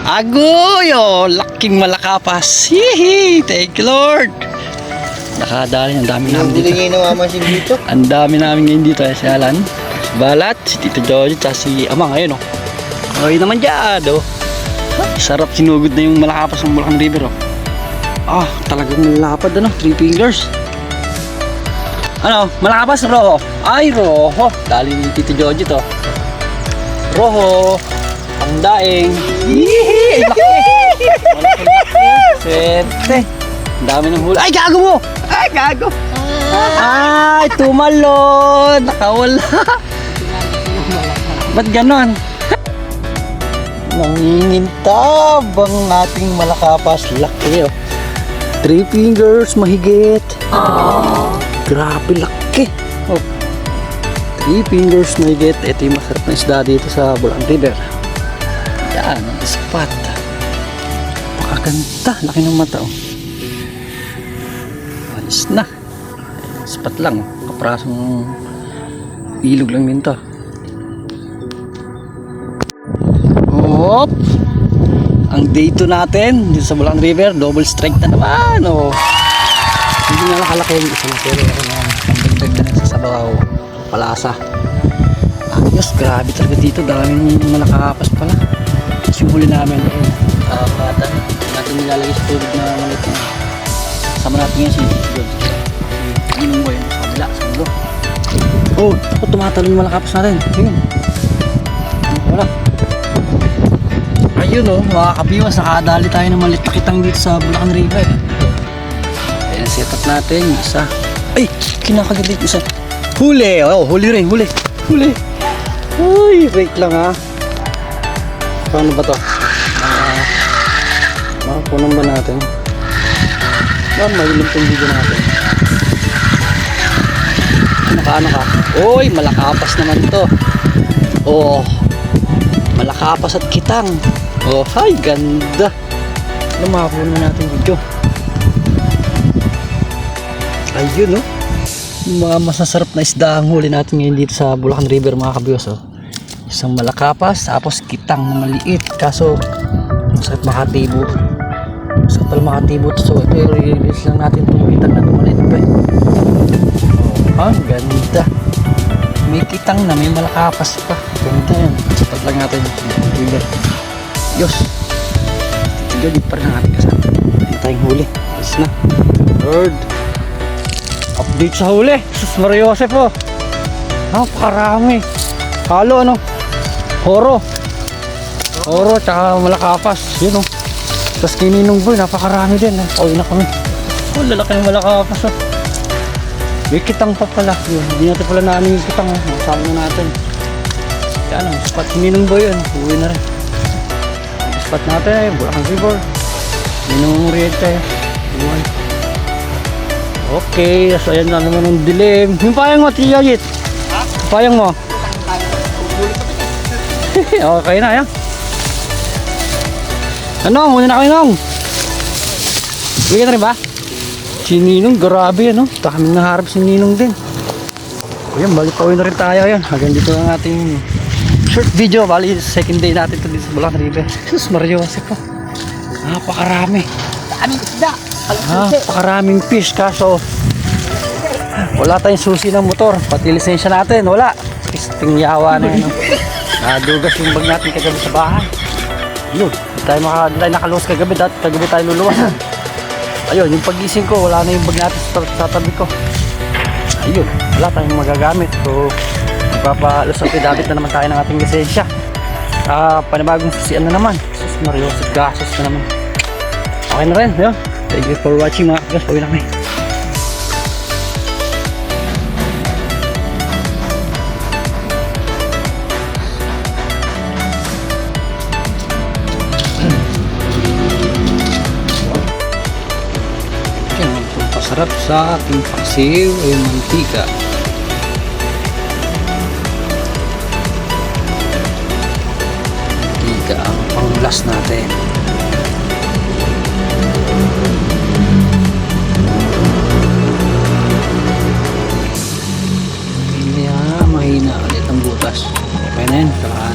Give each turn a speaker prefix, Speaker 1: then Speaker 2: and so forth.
Speaker 1: Agoy! Oh, laking malakapas. Hihi! Thank you, Lord. Nakadali, ang dami namin dito.
Speaker 2: Hindi nga naman dito.
Speaker 1: Ang dami namin ngayon dito. Si Alan, si Balat, si Tito Jojo, at si Amang. Ayun, oh. Okay naman dyan, oh. Sarap, sinugod na yung malakapas ng Bulacan River, oh. Ah, talagang malapad, ano? 3 fingers. Ano? Malakapas, roho. Ay, roho. Dali ni Tito Jojo to. Roho. Ang daing. Yee! Laki! Sete. Ang dami ng hula. Ay, gago mo! Ay, gago! Ay, tumalon! Nakawala. Ba't ganon? Nangingintab ang ating malakapas. Laki, oh. 3 fingers, mahigit. Grabe, laki. Oh. 3 fingers, mahigit. Ito yung masarap na isda dito sa Bulacan River. Yan, ang spot. Pakaganda. Laki ng mata, oh. Alis na. Spot lang, oh. Kaprasong ilog lang din to. Hop! Ang day 2 natin dito sa Bulacan River, double strike na naman, oh. Hindi na nakalaki yung isa na, pero ako na pambagdag na sa sabaw, palasa. Ayos, grabe talaga dito, daming malakapas pala. Yung huli namin, katan natin nilalagay sa tubig na malit na sama natin yan si Good. Ginong mo yun sa kabila, sa mundo. Oh, ako tumatalo yung malakapas natin. Tingin, wala. Ayun, oh, mga kabiwas, nakadali tayo ng malit na kitang dito sa Bulacan River. Ayan, set up natin yung isa. Ay, kinakagat isa. Huli, oh, huli rin, huli. Uy, wait lang, ha. Paano ba to? Makapunan ba natin? Malilim itong video natin. Ano ka? Uy, malakapas naman to. Oh, malakapas at kitang. Oh, hi, ganda. Ano, makapunan natin video. Ayun, oh. Mga masasarap na isda ang huli natin ngayon dito sa Bulacan River, mga kabios, oh. Isang malakapas, tapos kitang na maliit. Kaso, masarap makatibo. Masarap pala makatibo ito. So, ito i-release lang natin itong kitang na maliit pa, eh. Oh, ang ganda. May kitang na, may malakapas pa. Ganda yan. Sapat lang natin yung river. Diyos. Tigil pa rin natin kasama. Hindi tayong huli. Alis na. Bird. Update sa huli. Sus Maria Joseph, oh. Napakarami. Halo, ano? Oro, tsaka malakapas. Yun, oh. Tapos kininong boy, napakarami din, eh. Uwi na kami. Oh, lalaki ng malakapas, oh. May kitang pa pala. Yun, hindi natin pala naano yung kitang, oh. Masama na natin. Yan, oh. Spot kininong boy, yun. Uwi na rin. Spot natin, eh. Bulacan River. Ninong Rieta, eh. Uwan. Okay, so ayan na naman ang dilim. Yung payang mo, Tia Yit. Ha? Payang mo. Okay na, yan. Ano, muna na kayo, Nong. Bigyan na rin ba? Si Ninong, grabe, ano? Kaming naharap si Ninong din. Ayan, balik pa na rin tayo, yan. Hanggang dito ang ating short video. Bali, second day natin ito dito sa Bulacan River. Sus, Maria Joseph, po. Napakarami.
Speaker 2: Daming isda.
Speaker 1: Napakaraming fish, kaso wala tayong susi ng motor. Pati lisensya natin, wala. Pisting yawa na yun. Nadugas yung bag natin kagabi sa bahay. Yun, hindi tayo nakaluwas kagabi. Kagabi tayo luluwas. Ayun, yung pagising ko, wala na yung bag natin sa tabi ko. Ayun, wala tayong magagamit. So, magpapalos ang pidabit na naman tayo ng ating lisensya. Panibagong susian na naman. Sus Maria Joseph, gasos na naman. Okay na rin, yun. Thank you for watching, mga kagas. Pawin na kami. Sarap sa ating paksiw ay mantika. Mantika ang panglas natin. Mahina ulit ang butas. Okay na yun. Saka